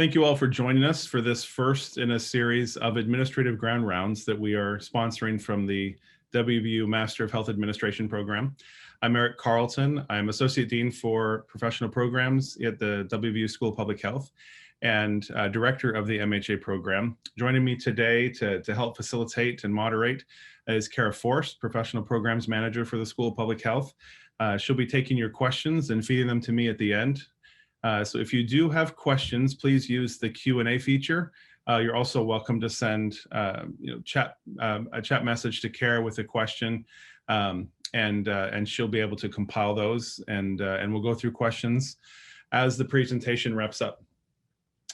Thank you all for joining us for this first in a series of administrative ground rounds that we are sponsoring from the WVU Master of Health Administration program. I'm Erik Carlton. I'm Associate Dean for Professional Programs at the WVU School of Public Health and Director of the MHA program. Joining me today to help facilitate and moderate is Kara Forst, Professional Programs Manager for the School of Public Health. She'll be taking your questions and feeding them to me at the end. So if you do have questions, please use the Q&A feature. You're also welcome to send a chat message to Kara with a question, and she'll be able to compile those, and we'll go through questions as the presentation wraps up.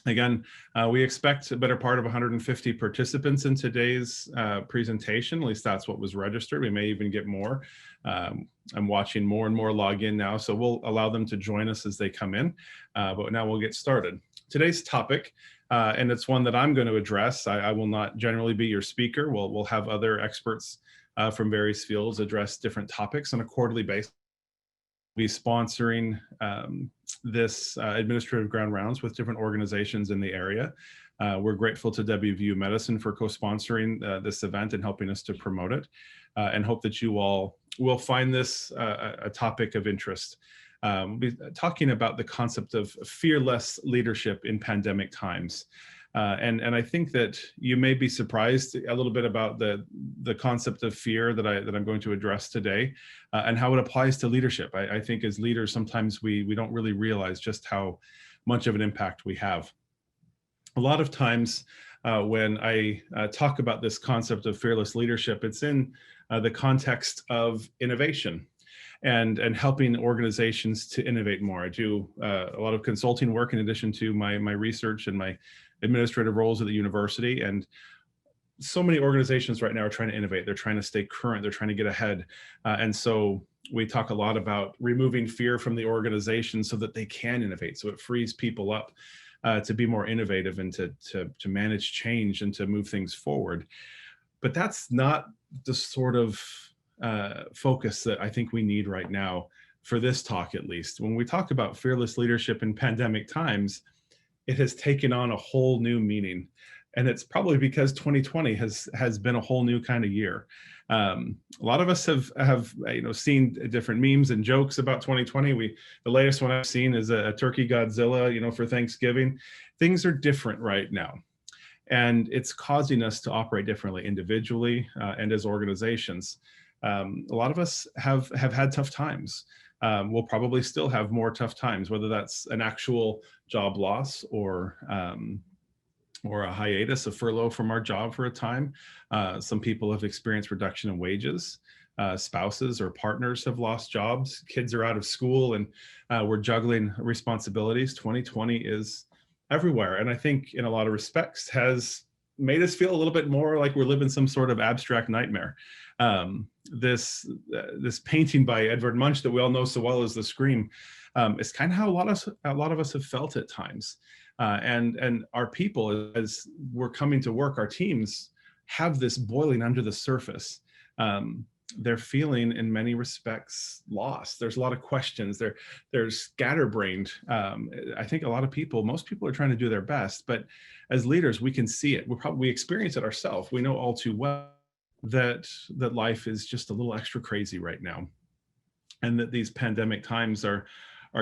Again, we expect a better part of 150 participants in today's presentation. At least that's what was registered. We may even get more. I'm watching more and more log in now, so we'll allow them to join us as they come in. But now we'll get started. Today's topic, and it's one that I'm going to address. I will not generally be your speaker. We'll have other experts from various fields address different topics on a quarterly basis. Be sponsoring this administrative ground rounds with different organizations in the area. We're grateful to WVU Medicine for co-sponsoring this event and helping us to promote it, and hope that you all will find this a topic of interest. We'll be talking about the concept of fearless leadership in pandemic times. And I think that you may be surprised a little bit about the concept of fear that I'm going to address today, and how it applies to leadership. I think as leaders, sometimes we don't really realize just how much of an impact we have. A lot of times when I talk about this concept of fearless leadership, it's in the context of innovation and helping organizations to innovate more. I do a lot of consulting work in addition to my research and my administrative roles at the university, and so many organizations right now are trying to innovate. They're trying to stay current. They're trying to get ahead. And so we talk a lot about removing fear from the organization so that they can innovate. So it frees people up to be more innovative and to manage change and to move things forward. But that's not the sort of focus that I think we need right now for this talk, at least. When we talk about fearless leadership in pandemic times, it has taken on a whole new meaning. And it's probably because 2020 has been a whole new kind of year. A lot of us have seen different memes and jokes about 2020. The latest one I've seen is a turkey Godzilla, for Thanksgiving. Things are different right now. And it's causing us to operate differently individually and as organizations. A lot of us have had tough times. We'll probably still have more tough times, whether that's an actual job loss or a hiatus, a furlough from our job for a time. Some people have experienced reduction in wages. Spouses or partners have lost jobs. Kids are out of school, and we're juggling responsibilities. 2020 is everywhere, and I think in a lot of respects has made us feel a little bit more like we're living some sort of abstract nightmare. This painting by Edvard Munch that we all know so well as The Scream is kind of how a lot of us have felt at times. And our people, as we're coming to work, our teams have this boiling under the surface. They're feeling, in many respects, lost. There's a lot of questions. They're scatterbrained. I think most people are trying to do their best, but as leaders, we can see it. We experience it ourselves. We know all too well that life is just a little extra crazy right now, and that these pandemic times are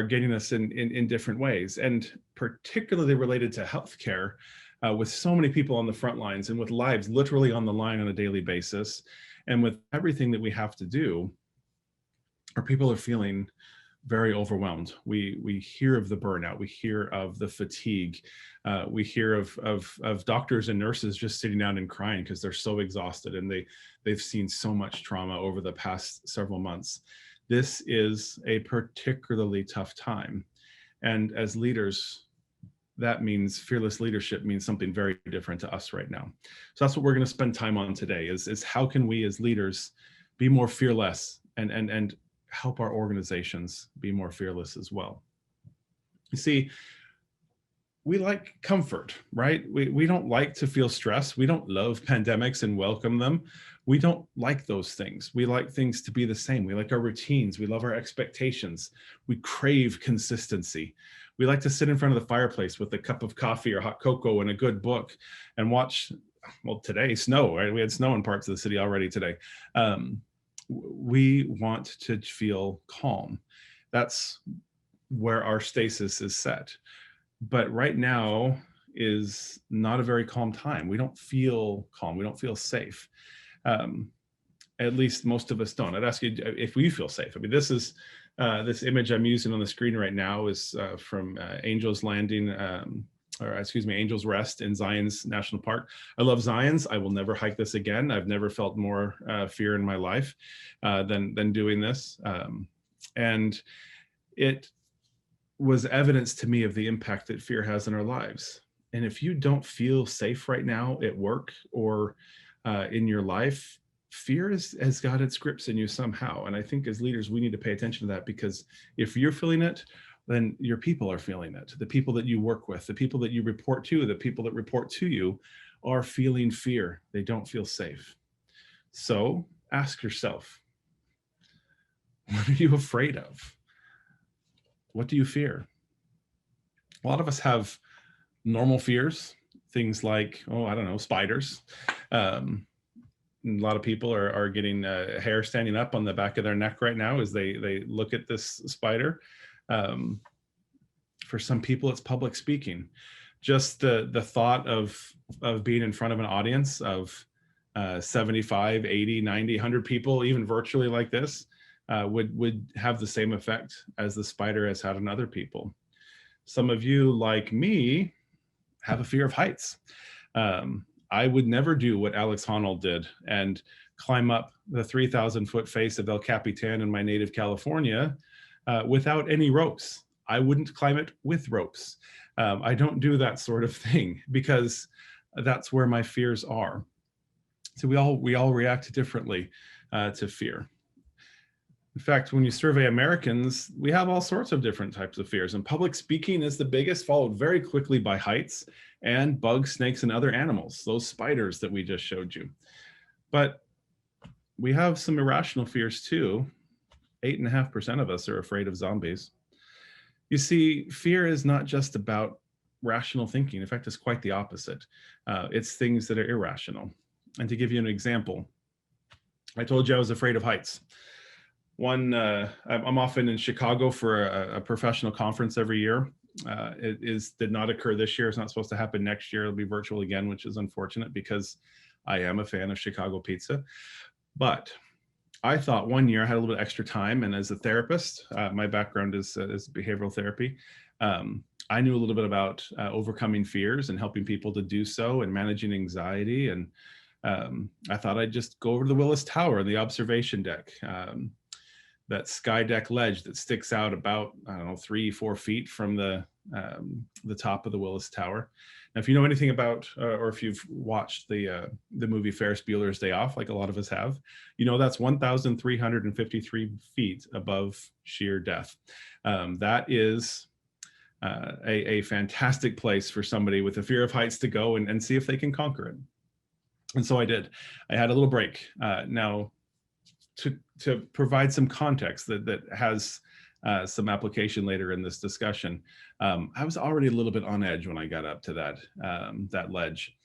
getting us in different ways, and particularly related to healthcare, with so many people on the front lines and with lives literally on the line on a daily basis, and with everything that we have to do, our people are feeling very overwhelmed. We hear of the burnout, we hear of the fatigue, we hear of doctors and nurses just sitting down and crying because they're so exhausted and they've seen so much trauma over the past several months. This is a particularly tough time. And as leaders, that means fearless leadership means something very different to us right now. So that's what we're going to spend time on today is how can we as leaders be more fearless and help our organizations be more fearless as well. You see, we like comfort, right? We don't like to feel stress. We don't love pandemics and welcome them. We don't like those things. We like things to be the same. We like our routines. We love our expectations. We crave consistency. We like to sit in front of the fireplace with a cup of coffee or hot cocoa and a good book and watch, well, today, snow, right? We had snow in parts of the city already today. We want to feel calm. That's where our stasis is set. But right now is not a very calm time. We don't feel calm. We don't feel safe. At least most of us don't. I'd ask you if we feel safe. I mean, this is this image I'm using on the screen right now is from Angel's Landing, or excuse me, Angel's Rest in Zion's National Park. I love Zion's. I will never hike this again. I've never felt more fear in my life than doing this. And it was evidence to me of the impact that fear has in our lives. And if you don't feel safe right now at work or in your life, fear has got its grips in you somehow. And I think as leaders, we need to pay attention to that, because if you're feeling it, then your people are feeling it. The people that you work with, the people that you report to, the people that report to you are feeling fear. They don't feel safe. So ask yourself, what are you afraid of? What do you fear? A lot of us have normal fears, things like, oh, I don't know, spiders. A lot of people are getting hair standing up on the back of their neck right now as they look at this spider. For some people, it's public speaking. Just the thought of being in front of an audience of 75, 80, 90, 100 people, even virtually like this, would have the same effect as the spider has had on other people. Some of you, like me, have a fear of heights. I would never do what Alex Honnold did and climb up the 3,000-foot face of El Capitan in my native California without any ropes. I wouldn't climb it with ropes. I don't do that sort of thing because that's where my fears are. So we all react differently to fear. In fact, when you survey Americans, we have all sorts of different types of fears, and public speaking is the biggest, followed very quickly by heights and bugs, snakes, and other animals, those spiders that we just showed you. But we have some irrational fears too. 8.5% of us are afraid of zombies. You see, fear is not just about rational thinking. In fact, it's quite the opposite. It's things that are irrational. And to give you an example, I told you I was afraid of heights. I'm often in Chicago for a professional conference every year. It did not occur this year. It's not supposed to happen next year. It'll be virtual again, which is unfortunate because I am a fan of Chicago pizza. But I thought one year I had a little bit extra time, and as a therapist, my background is behavioral therapy. I knew a little bit about overcoming fears and helping people to do so and managing anxiety. And I thought I'd just go over to the Willis Tower and the observation deck. That sky deck ledge that sticks out about, I don't know, 3-4 feet from the top of the Willis Tower. Now, if you know anything about, or if you've watched the movie Ferris Bueller's Day Off, like a lot of us have, you know that's 1,353 feet above sheer death. That is a fantastic place for somebody with a fear of heights to go and see if they can conquer it. And so I did. I had a little break. Now, to provide some context that has some application later in this discussion, I was already a little bit on edge when I got up to that ledge.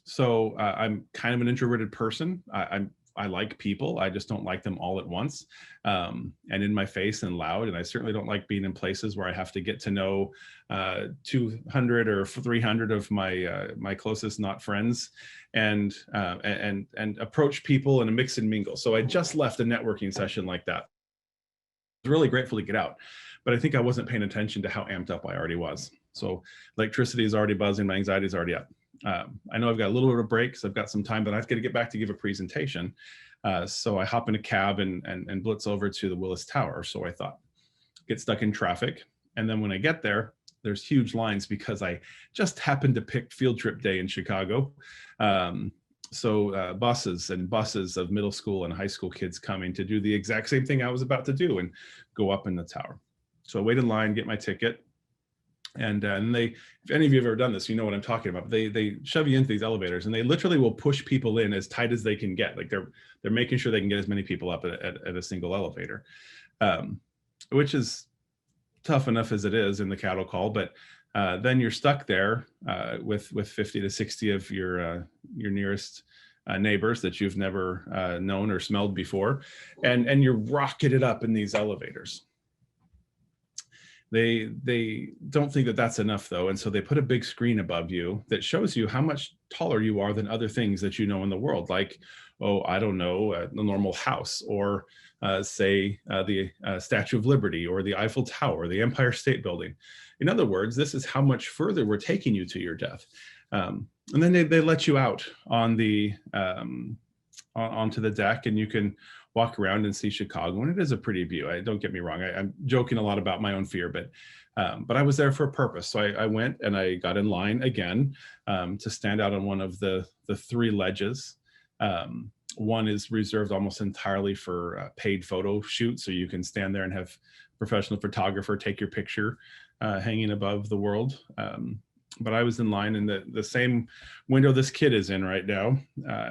So I'm kind of an introverted person. I like people. I just don't like them all at once and in my face and loud. And I certainly don't like being in places where I have to get to know 200 or 300 of my closest not friends and approach people in a mix and mingle. So I just left a networking session like that. I was really grateful to get out, but I think I wasn't paying attention to how amped up I already was. So electricity is already buzzing. My anxiety is already up. I know I've got a little bit of a break, so I've got some time, but I've got to get back to give a presentation. So I hop in a cab and blitz over to the Willis Tower. So I thought, get stuck in traffic. And then when I get there, there's huge lines because I just happened to pick field trip day in Chicago. So buses and buses of middle school and high school kids coming to do the exact same thing I was about to do and go up in the tower. So I wait in line, get my ticket. And they, if any of you have ever done this, you know what I'm talking about. They shove you into these elevators and they literally will push people in as tight as they can get. Like they're making sure they can get as many people up at a single elevator, which is tough enough as it is in the cattle call, but then you're stuck there with 50 to 60 of your nearest neighbors that you've never known or smelled before, and you're rocketed up in these elevators. They don't think that that's enough though, and so they put a big screen above you that shows you how much taller you are than other things that you know in the world, like, oh, I don't know, a normal house, or say the Statue of Liberty, or the Eiffel Tower, the Empire State Building. In other words, this is how much further we're taking you to your death. And then they let you out on the onto the deck, and you can walk around and see Chicago, and it is a pretty view. Don't get me wrong. I'm joking a lot about my own fear, but I was there for a purpose. So I went and I got in line again to stand out on one of the 3 ledges. One is reserved almost entirely for paid photo shoots, so you can stand there and have a professional photographer take your picture hanging above the world. But I was in line in the same window this kid is in right now.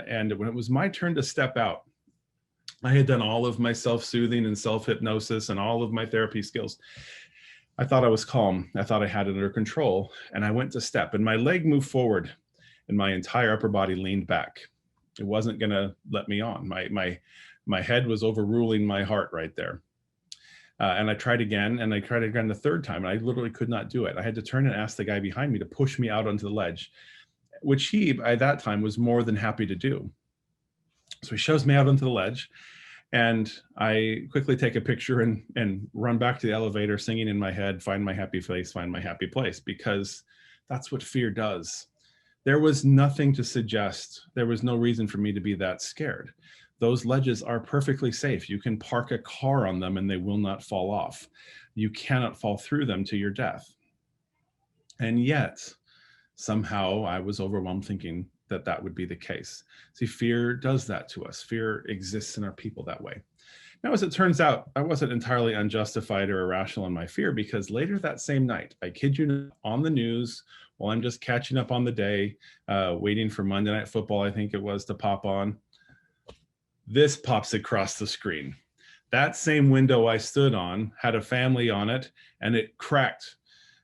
And when it was my turn to step out, I had done all of my self-soothing and self-hypnosis and all of my therapy skills. I thought I was calm. I thought I had it under control. And I went to step, and my leg moved forward and my entire upper body leaned back. It wasn't going to let me on. My head was overruling my heart right there. And I tried again, and I tried again the 3rd time, and I literally could not do it. I had to turn and ask the guy behind me to push me out onto the ledge, which he, at that time, was more than happy to do. So he shoves me out onto the ledge, and I quickly take a picture and run back to the elevator, singing in my head, "Find my happy place, find my happy place," because that's what fear does. There was nothing to suggest, there was no reason for me to be that scared. Those ledges are perfectly safe. You can park a car on them and they will not fall off. You cannot fall through them to your death. And yet, somehow I was overwhelmed thinking that that would be the case. See, fear does that to us. Fear exists in our people that way. Now, as it turns out, I wasn't entirely unjustified or irrational in my fear, because later that same night, I kid you not, on the news, while I'm just catching up on the day, waiting for Monday Night Football, I think it was, to pop on, this pops across the screen. That same window I stood on had a family on it, and it cracked.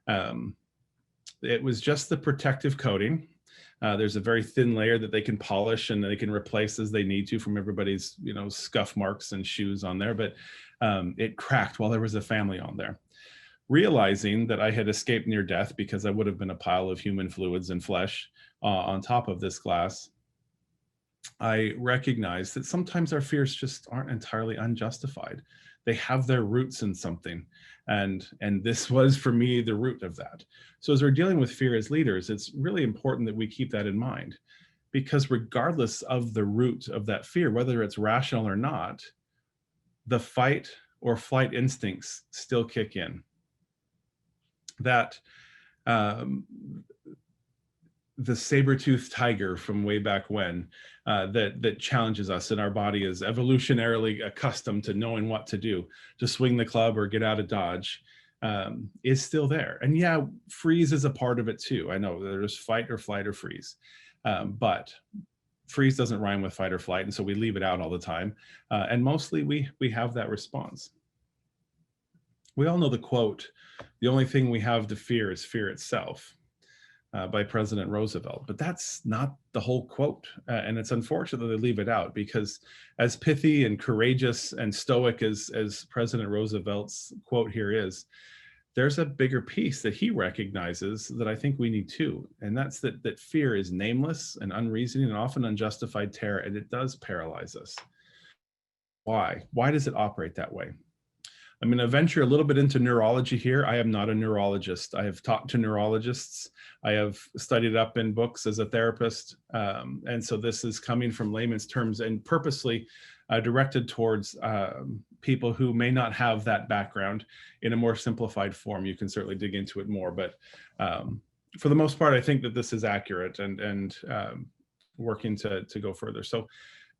It was just the protective coating. There's a very thin layer that they can polish and they can replace as they need to from everybody's, scuff marks and shoes on there. But it cracked while there was a family on there. Realizing that I had escaped near death because I would have been a pile of human fluids and flesh on top of this glass, I recognized that sometimes our fears just aren't entirely unjustified. They have their roots in something. And this was, for me, the root of that. So as we're dealing with fear as leaders, it's really important that we keep that in mind, because regardless of the root of that fear, whether it's rational or not, the fight or flight instincts still kick in. That the saber-toothed tiger from way back when that challenges us, and our body is evolutionarily accustomed to knowing what to do, to swing the club or get out of dodge, is still there. And yeah, freeze is a part of it too. I know there's fight or flight or freeze, but freeze doesn't rhyme with fight or flight, and so we leave it out all the time. And mostly we have that response. We all know the quote, "The only thing we have to fear is fear itself," by President Roosevelt, but that's not the whole quote. And it's unfortunate that they leave it out, because as pithy and courageous and stoic as President Roosevelt's quote here is, there's a bigger piece that he recognizes that I think we need too. And that's that fear is nameless and unreasoning and often unjustified terror, and it does paralyze us. Why? Why does it operate that way? I'm going to venture a little bit into neurology here. I am not a neurologist. I have talked to neurologists. I have studied up in books as a therapist. And so this is coming from layman's terms and purposely directed towards people who may not have that background in a more simplified form. You can certainly dig into it more, but for the most part, I think that this is accurate and working to go further. So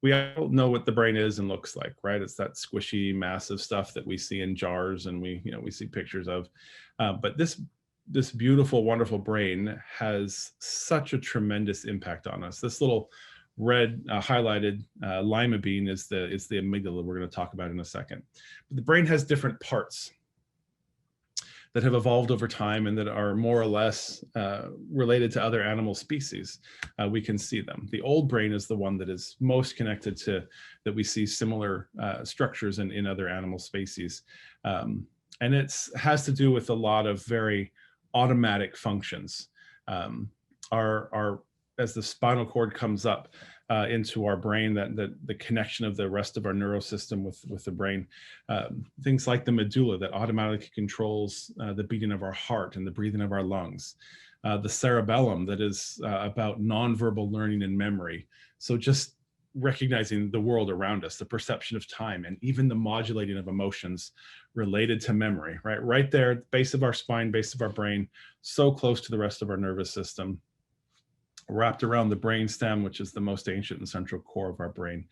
we all know what the brain is and looks like, right? It's that squishy, massive stuff that we see in jars and we see pictures of. But this beautiful, wonderful brain has such a tremendous impact on us. This little red highlighted lima bean is the amygdala we're going to talk about in a second. But the brain has different parts. that have evolved over time and that are more or less related to other animal species. We can see them. The old brain is the one that is most connected to, that we see similar structures in other animal species. And it has to do with a lot of very automatic functions. As the spinal cord comes up into our brain, that the connection of the rest of our neurosystem with the brain, things like the medulla that automatically controls the beating of our heart and the breathing of our lungs, the cerebellum that is about nonverbal learning and memory. So just recognizing the world around us, the perception of time, and even the modulating of emotions related to memory, right there, base of our spine, base of our brain, so close to the rest of our nervous system, wrapped around the brain stem, which is the most ancient and central core of our brain.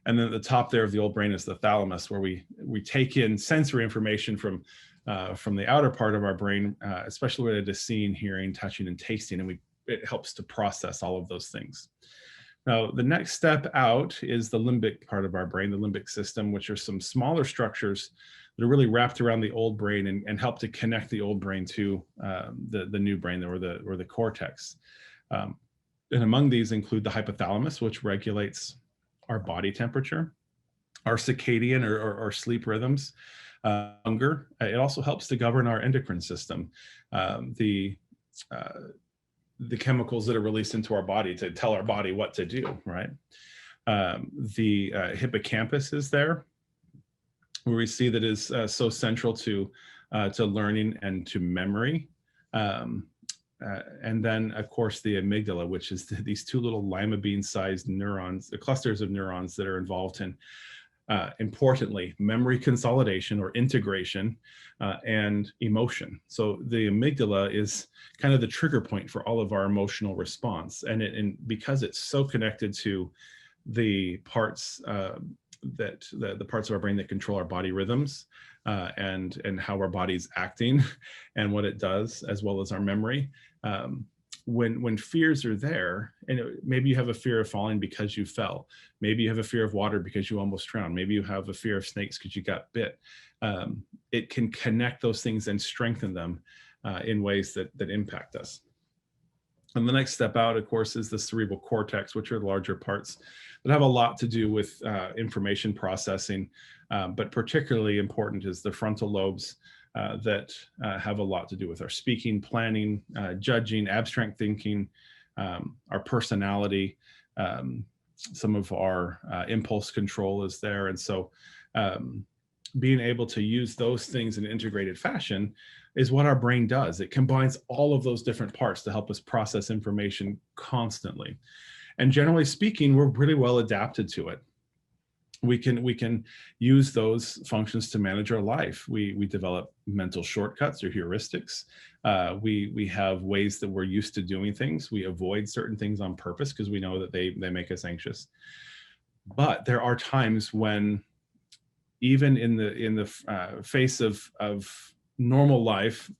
And then at the top there of the old brain is the thalamus, where we take in sensory information from the outer part of our brain, especially related to seeing, hearing, touching, and tasting, and it helps to process all of those things. Now, the next step out is the limbic part of our brain, the limbic system, which are some smaller structures that are really wrapped around the old brain and help to connect the old brain to the new brain, or the cortex. And among these include the hypothalamus, which regulates our body temperature, our circadian or sleep rhythms, hunger. It also helps to govern our endocrine system, the chemicals that are released into our body to tell our body what to do, right? The hippocampus is there, where we see that is so central to learning and to memory. And then, of course, the amygdala, which is these two little lima bean-sized neurons, the clusters of neurons that are involved in, importantly, memory consolidation or integration and emotion. So the amygdala is kind of the trigger point for all of our emotional response. And because it's so connected to the parts the parts of our brain that control our body rhythms and how our body's acting and what it does, as well as our memory. When fears are there, and maybe you have a fear of falling because you fell, maybe you have a fear of water because you almost drowned, maybe you have a fear of snakes because you got bit, it can connect those things and strengthen them in ways that impact us. And the next step out, of course, is the cerebral cortex, which are the larger parts that have a lot to do with information processing, but particularly important is the frontal lobes that have a lot to do with our speaking, planning, judging, abstract thinking, our personality, some of our impulse control is there. And so being able to use those things in an integrated fashion is what our brain does. It combines all of those different parts to help us process information constantly. And generally speaking, we're really well adapted to it. We can use those functions to manage our life. We develop mental shortcuts or heuristics. We have ways that we're used to doing things. We avoid certain things on purpose because we know that they make us anxious. But there are times when, even in the face of normal life,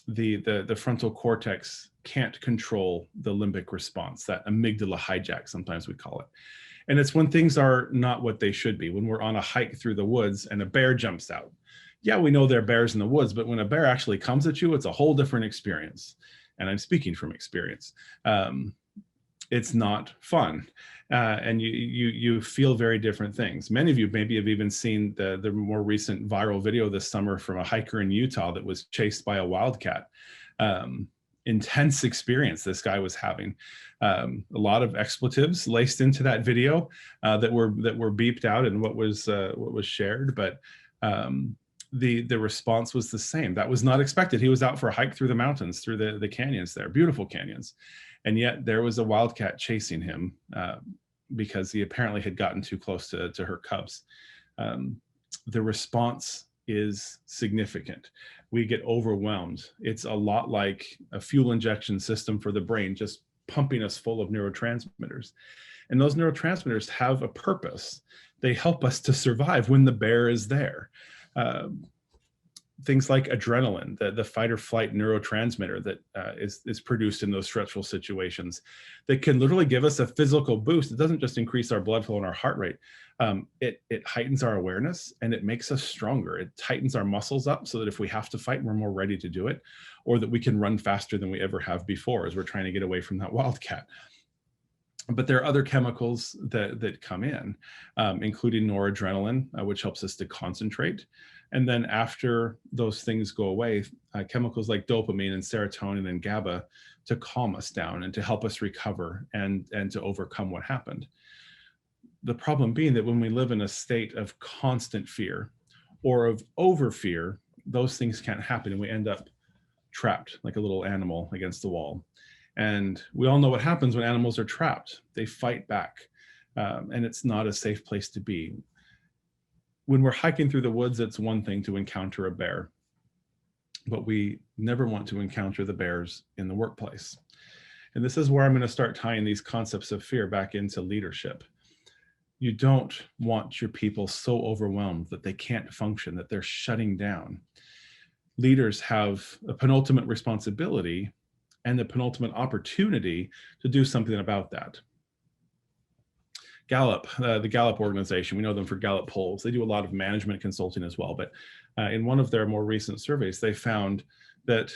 the frontal cortex can't control the limbic response, that amygdala hijack, sometimes we call it. And it's when things are not what they should be, when we're on a hike through the woods and a bear jumps out. Yeah, we know there are bears in the woods, but when a bear actually comes at you, it's a whole different experience. And I'm speaking from experience. It's not fun. And you feel very different things. Many of you maybe have even seen the more recent viral video this summer from a hiker in Utah that was chased by a wildcat. Intense experience this guy was having. A lot of expletives laced into that video that were beeped out and what was shared, but the response was the same. That was not expected. He was out for a hike through the mountains, through the canyons there, beautiful canyons, and yet there was a wildcat chasing him because he apparently had gotten too close to her cubs. The response is significant. We get overwhelmed. It's a lot like a fuel injection system for the brain, just pumping us full of neurotransmitters. And those neurotransmitters have a purpose. They help us to survive when the bear is there. things like adrenaline, the fight or flight neurotransmitter that is produced in those stressful situations, that can literally give us a physical boost. It doesn't just increase our blood flow and our heart rate. It heightens our awareness, and it makes us stronger. It tightens our muscles up so that if we have to fight, we're more ready to do it, or that we can run faster than we ever have before as we're trying to get away from that wildcat. But there are other chemicals that come in, including noradrenaline, which helps us to concentrate. And then after those things go away, chemicals like dopamine and serotonin and GABA to calm us down and to help us recover and to overcome what happened. The problem being that when we live in a state of constant fear or of over fear, those things can't happen, and we end up trapped like a little animal against the wall. And we all know what happens when animals are trapped. They fight back, and it's not a safe place to be. When we're hiking through the woods, it's one thing to encounter a bear, but we never want to encounter the bears in the workplace. And this is where I'm going to start tying these concepts of fear back into leadership. You don't want your people so overwhelmed that they can't function, that they're shutting down. Leaders have a penultimate responsibility and the penultimate opportunity to do something about that. Gallup, the Gallup organization, we know them for Gallup polls. They do a lot of management consulting as well. But in one of their more recent surveys, they found that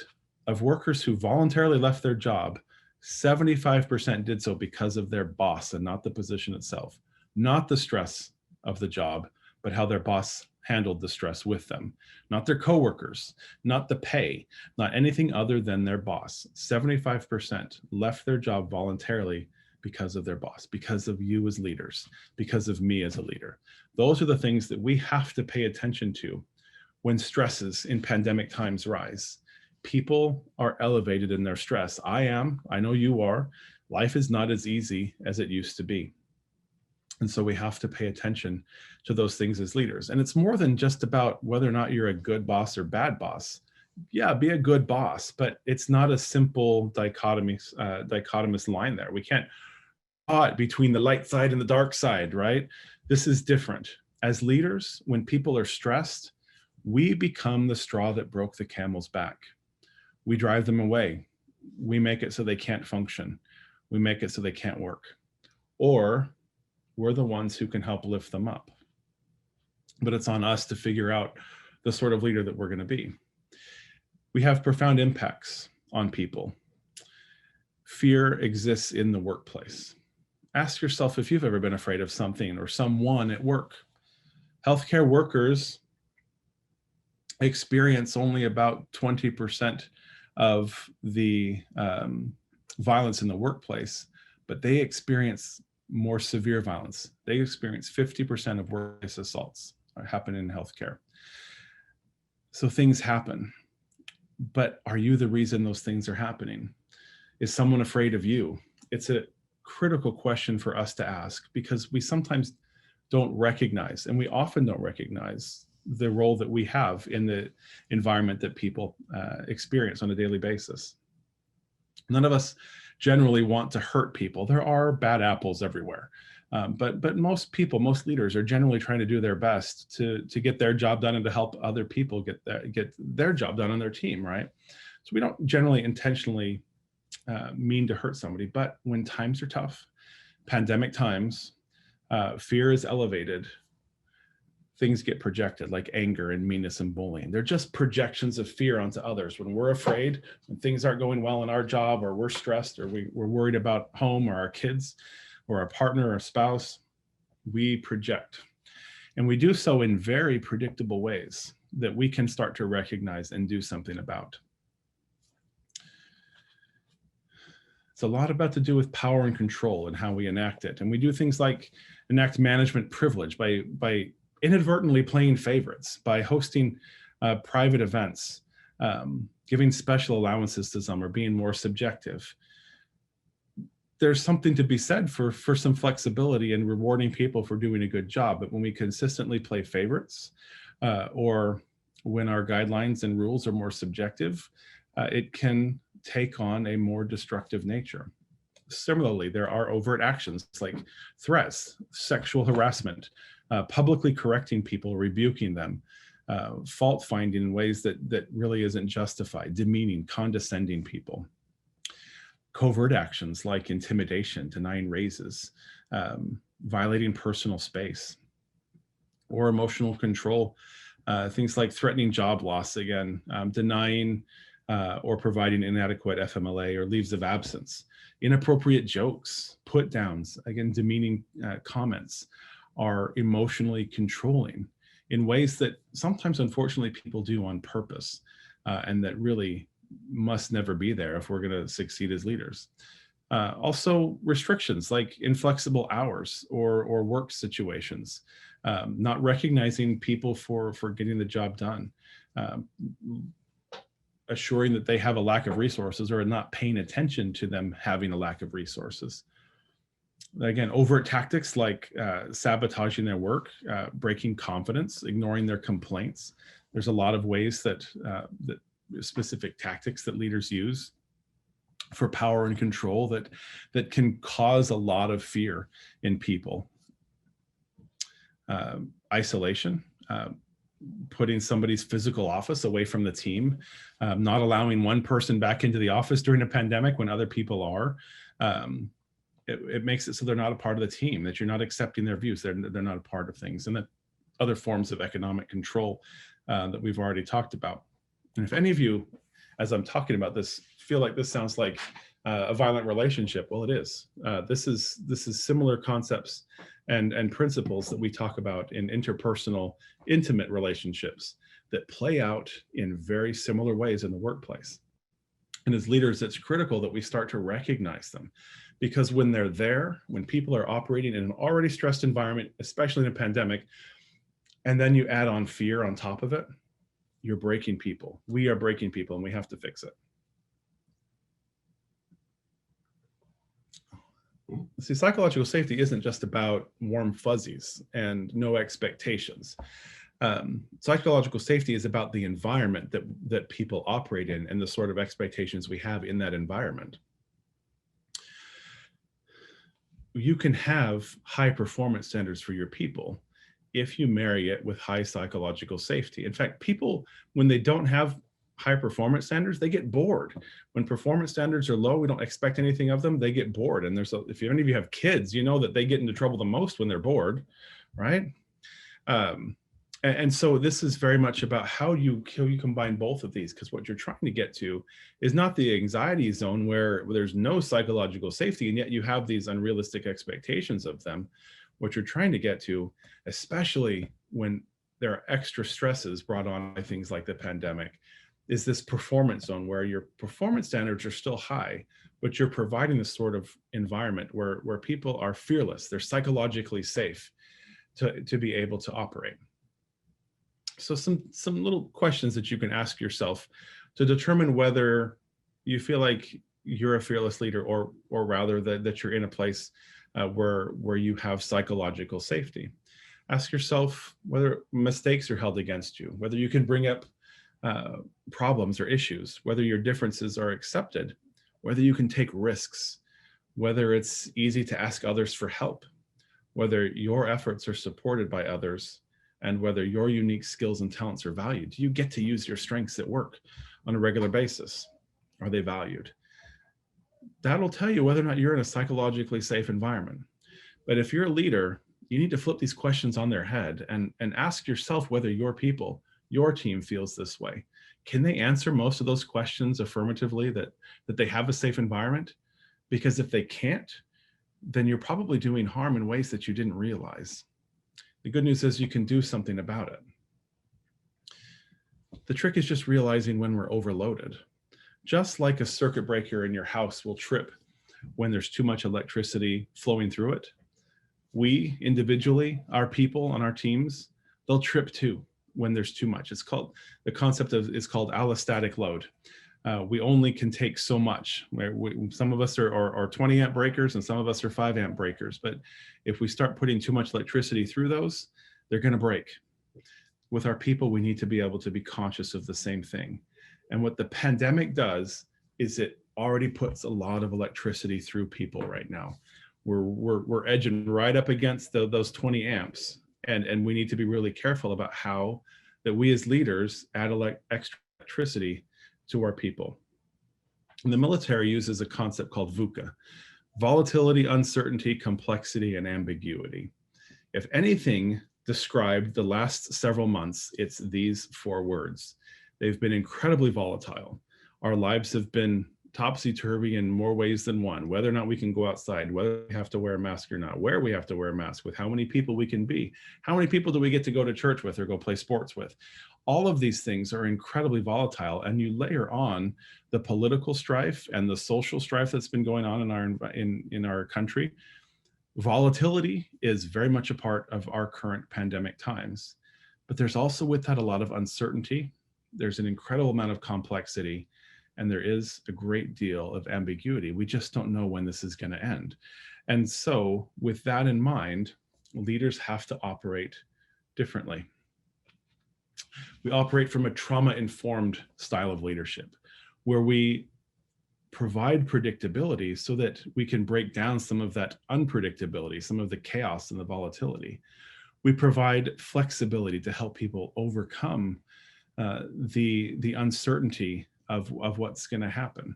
of workers who voluntarily left their job, 75% did so because of their boss and not the position itself, not the stress of the job, but how their boss handled the stress with them, not their coworkers, not the pay, not anything other than their boss. 75% left their job voluntarily because of their boss, because of you as leaders, because of me as a leader. Those are the things that we have to pay attention to when stresses in pandemic times rise. People are elevated in their stress. I am, I know you are. Life is not as easy as it used to be. And so we have to pay attention to those things as leaders. And it's more than just about whether or not you're a good boss or bad boss. Yeah, be a good boss, but it's not a simple dichotomous line there. We can't put between the light side and the dark side, right? This is different. As leaders, when people are stressed, we become the straw that broke the camel's back. We drive them away. We make it so they can't function. We make it so they can't work. Or we're the ones who can help lift them up. But it's on us to figure out the sort of leader that we're going to be. We have profound impacts on people. Fear exists in the workplace. Ask yourself if you've ever been afraid of something or someone at work. Healthcare workers experience only about 20% of the violence in the workplace, but they experience more severe violence. They experience 50% of workplace assaults happen in healthcare. So things happen, but are you the reason those things are happening? Is someone afraid of you? It's a critical question for us to ask, because we sometimes don't recognize, and we often don't recognize, the role that we have in the environment that people experience on a daily basis. None of us generally want to hurt people. There are bad apples everywhere. But most people, most leaders are generally trying to do their best to get their job done and to help other people get their job done on their team, right? So we don't generally intentionally mean to hurt somebody, but when times are tough, pandemic times, fear is elevated, things get projected like anger and meanness and bullying. They're just projections of fear onto others. When we're afraid, when things aren't going well in our job, or we're stressed, or we're worried about home or our kids or our partner or spouse, we project. And we do so in very predictable ways that we can start to recognize and do something about. It's a lot about to do with power and control and how we enact it. And we do things like enact management privilege by inadvertently playing favorites, by hosting private events, giving special allowances to some, or being more subjective. There's something to be said for some flexibility and rewarding people for doing a good job. But when we consistently play favorites, or when our guidelines and rules are more subjective, it can take on a more destructive nature. Similarly, there are overt actions like threats, sexual harassment, publicly correcting people, rebuking them, fault finding in ways that really isn't justified, demeaning, condescending people. Covert actions like intimidation, denying raises, violating personal space, or emotional control, things like threatening job loss, again, denying or providing inadequate FMLA or leaves of absence, inappropriate jokes, put downs, again, demeaning comments, are emotionally controlling in ways that sometimes, unfortunately, people do on purpose, and that really must never be there if we're going to succeed as leaders. Also, restrictions like inflexible hours or work situations, not recognizing people for getting the job done, assuring that they have a lack of resources or not paying attention to them having a lack of resources. Again, overt tactics like sabotaging their work, breaking confidence, ignoring their complaints. There's a lot of ways that specific tactics that leaders use for power and control that can cause a lot of fear in people. Isolation, putting somebody's physical office away from the team, not allowing one person back into the office during a pandemic when other people are. It makes it so they're not a part of the team, that you're not accepting their views, they're not a part of things, and that other forms of economic control that we've already talked about. And if any of you, as I'm talking about this, feel like this sounds like a violent relationship, well, it is. This is similar concepts and principles that we talk about in interpersonal, intimate relationships that play out in very similar ways in the workplace. And as leaders, it's critical that we start to recognize them, because when they're there, when people are operating in an already stressed environment, especially in a pandemic, and then you add on fear on top of it, you're breaking people. We are breaking people, and we have to fix it. See, psychological safety isn't just about warm fuzzies and no expectations. Psychological safety is about the environment that people operate in and the sort of expectations we have in that environment. You can have high performance standards for your people if you marry it with high psychological safety. In fact, people, when they don't have high performance standards, they get bored. When performance standards are low, we don't expect anything of them, they get bored. And if any of you have kids, you know that they get into trouble the most when they're bored, right? And so this is very much about how you combine both of these, because what you're trying to get to is not the anxiety zone where there's no psychological safety, and yet you have these unrealistic expectations of them. What you're trying to get to, especially when there are extra stresses brought on by things like the pandemic, is this performance zone where your performance standards are still high, but you're providing this sort of environment where people are fearless, they're psychologically safe to be able to operate. So some little questions that you can ask yourself to determine whether you feel like you're a fearless leader, or rather that you're in a place where you have psychological safety. Ask yourself whether mistakes are held against you, whether you can bring up problems or issues, whether your differences are accepted, whether you can take risks, whether it's easy to ask others for help, whether your efforts are supported by others, and whether your unique skills and talents are valued. Do you get to use your strengths at work on a regular basis? Are they valued? That'll tell you whether or not you're in a psychologically safe environment. But if you're a leader, you need to flip these questions on their head and ask yourself whether your people, your team, feels this way. Can they answer most of those questions affirmatively, that they have a safe environment? Because if they can't, then you're probably doing harm in ways that you didn't realize. The good news is you can do something about it. The trick is just realizing when we're overloaded. Just like a circuit breaker in your house will trip when there's too much electricity flowing through it, we individually, our people on our teams, they'll trip too when there's too much. It's called, the concept is called allostatic load. We only can take so much. Some of us are 20 amp breakers and some of us are 5 amp breakers. But if we start putting too much electricity through those, they're going to break. With our people, we need to be able to be conscious of the same thing. And what the pandemic does is it already puts a lot of electricity through people right now. We're edging right up against those 20 amps. And we need to be really careful about how that we as leaders add extra electricity to our people. And the military uses a concept called VUCA: volatility, uncertainty, complexity, and ambiguity. If anything described the last several months, it's these 4 words. They've been incredibly volatile. Our lives have been topsy-turvy in more ways than one, whether or not we can go outside, whether we have to wear a mask or not, where we have to wear a mask, with how many people we can be, how many people do we get to go to church with or go play sports with. All of these things are incredibly volatile, and you layer on the political strife and the social strife that's been going on in our country. Volatility is very much a part of our current pandemic times, but there's also with that a lot of uncertainty. There's an incredible amount of complexity, and there is a great deal of ambiguity. We just don't know when this is going to end. And so with that in mind, leaders have to operate differently. We operate from a trauma-informed style of leadership, where we provide predictability so that we can break down some of that unpredictability, some of the chaos and the volatility. We provide flexibility to help people overcome the uncertainty of what's going to happen.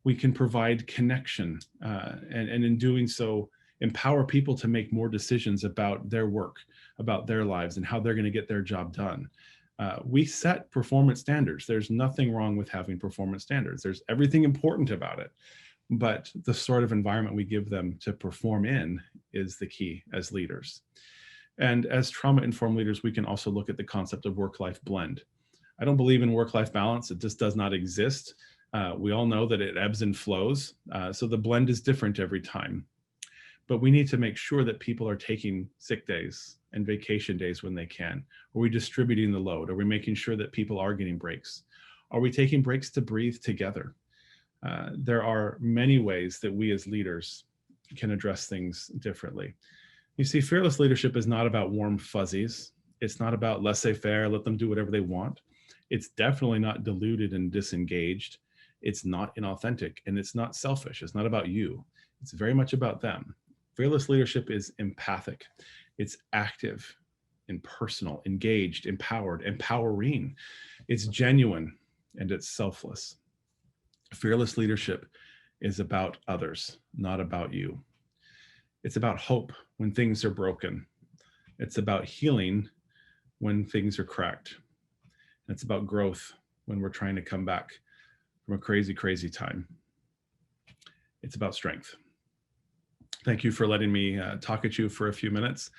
We can provide connection and in doing so, empower people to make more decisions about their work, about their lives, and how they're going to get their job done. We set performance standards. There's nothing wrong with having performance standards. There's everything important about it, but the sort of environment we give them to perform in is the key as leaders. And as trauma-informed leaders, we can also look at the concept of work-life blend. I don't believe in work-life balance. It just does not exist. We all know that it ebbs and flows. So the blend is different every time. But we need to make sure that people are taking sick days and vacation days when they can. Are we distributing the load? Are we making sure that people are getting breaks? Are we taking breaks to breathe together? There are many ways that we as leaders can address things differently. You see, fearless leadership is not about warm fuzzies. It's not about laissez-faire, let them do whatever they want. It's definitely not deluded and disengaged. It's not inauthentic, and it's not selfish. It's not about you. It's very much about them. Fearless leadership is empathic. It's active and personal, engaged, empowered, empowering. It's genuine, and it's selfless. Fearless leadership is about others, not about you. It's about hope when things are broken. It's about healing when things are cracked. It's about growth when we're trying to come back from a crazy, crazy time. It's about strength. Thank you for letting me talk at you for a few minutes.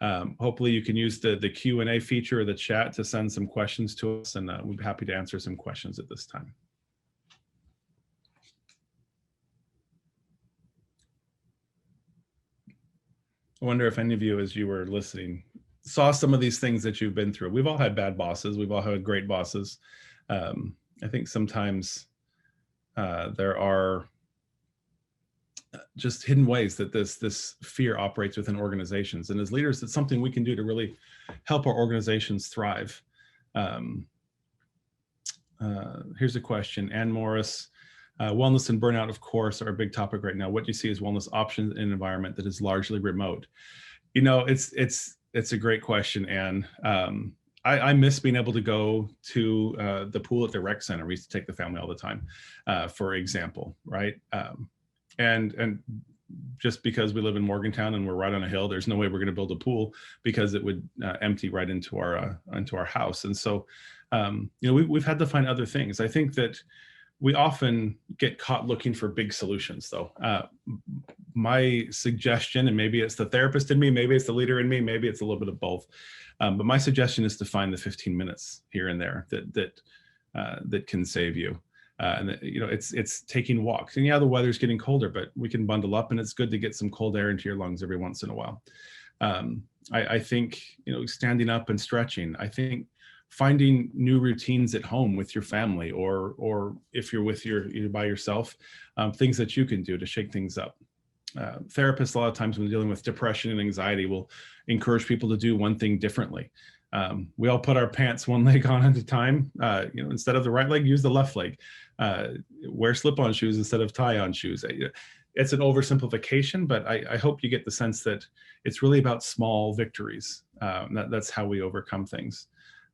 Hopefully you can use the Q&A feature or the chat to send some questions to us, and we'd be happy to answer some questions at this time. I wonder if any of you, as you were listening, saw some of these things that you've been through. We've all had bad bosses. We've all had great bosses. I think sometimes there are just hidden ways that this fear operates within organizations. And as leaders, it's something we can do to really help our organizations thrive. Here's a question. Ann Morris, wellness and burnout, of course, are a big topic right now. What do you see as wellness options in an environment that is largely remote? You know, it's a great question, Anne. I miss being able to go to the pool at the rec center. We used to take the family all the time, for example, right? And just because we live in Morgantown and we're right on a hill, there's no way we're going to build a pool because it would empty right into our house. And so, you know, we've had to find other things. I think that we often get caught looking for big solutions, though. My suggestion, and maybe it's the therapist in me, maybe it's the leader in me, maybe it's a little bit of both. But my suggestion is to find the 15 minutes here and there that can save you. And you know, it's taking walks. And yeah, the weather's getting colder, but we can bundle up, and it's good to get some cold air into your lungs every once in a while. I think, you know, standing up and stretching. I think finding new routines at home with your family, or if you're by yourself, things that you can do to shake things up. Therapists, a lot of times when dealing with depression and anxiety, will encourage people to do one thing differently. We all put our pants one leg on at a time. You know, instead of the right leg, use the left leg. Wear slip-on shoes instead of tie-on shoes. It's an oversimplification, but I hope you get the sense that it's really about small victories. That's how we overcome things.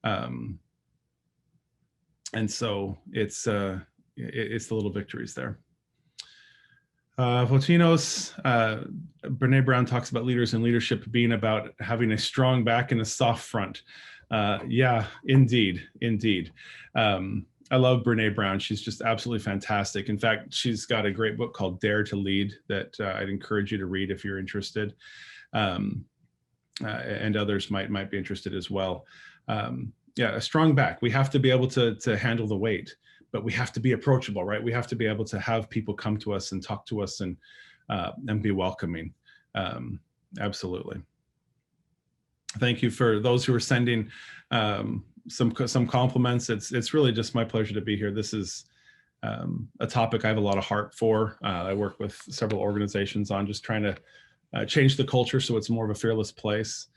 And so it's the little victories there. Fotinos, Brene Brown talks about leaders and leadership being about having a strong back and a soft front. Yeah, indeed, indeed. I love Brene Brown. She's just absolutely fantastic. In fact, she's got a great book called Dare to Lead that I'd encourage you to read if you're interested. And others might be interested as well. Yeah, a strong back. We have to be able to handle the weight, but we have to be approachable, right? We have to be able to have people come to us and talk to us and be welcoming. Absolutely. Thank you for those who are sending some compliments. It's really just my pleasure to be here. This is a topic I have a lot of heart for. I work with several organizations on just trying to change the culture so it's more of a fearless place.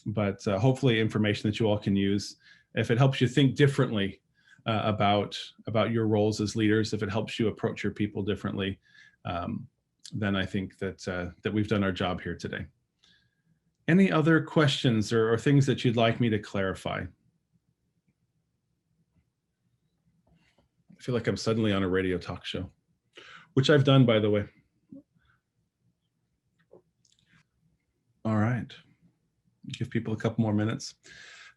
But hopefully information that you all can use. If it helps you think differently about your roles as leaders, if it helps you approach your people differently, then I think that we've done our job here today. Any other questions or things that you'd like me to clarify? I feel like I'm suddenly on a radio talk show, which I've done, by the way. All right. Give people a couple more minutes.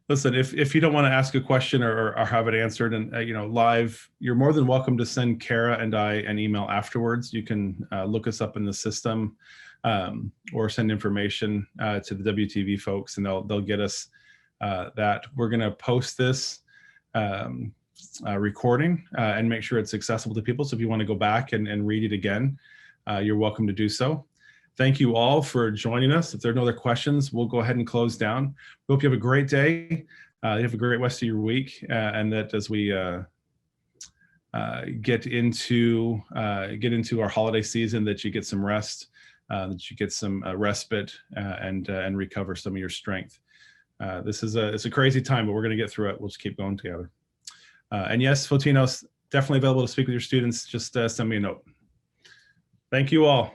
Listen, if you don't want to ask a question or have it answered and live, you're more than welcome to send Kara and I an email afterwards. You can look us up in the system or send information to the WTV folks, and they'll get us that. We're going to post this recording and make sure it's accessible to people. So if you want to go back and read it again, you're welcome to do so. Thank you all for joining us. If there are no other questions, we'll go ahead and close down. We hope you have a great day. You have a great rest of your week, and that as we get into our holiday season, that you get some rest, that you get some respite, and recover some of your strength. It's a crazy time, but we're going to get through it. We'll just keep going together. And yes, Fotinos, definitely available to speak with your students. Just send me a note. Thank you all.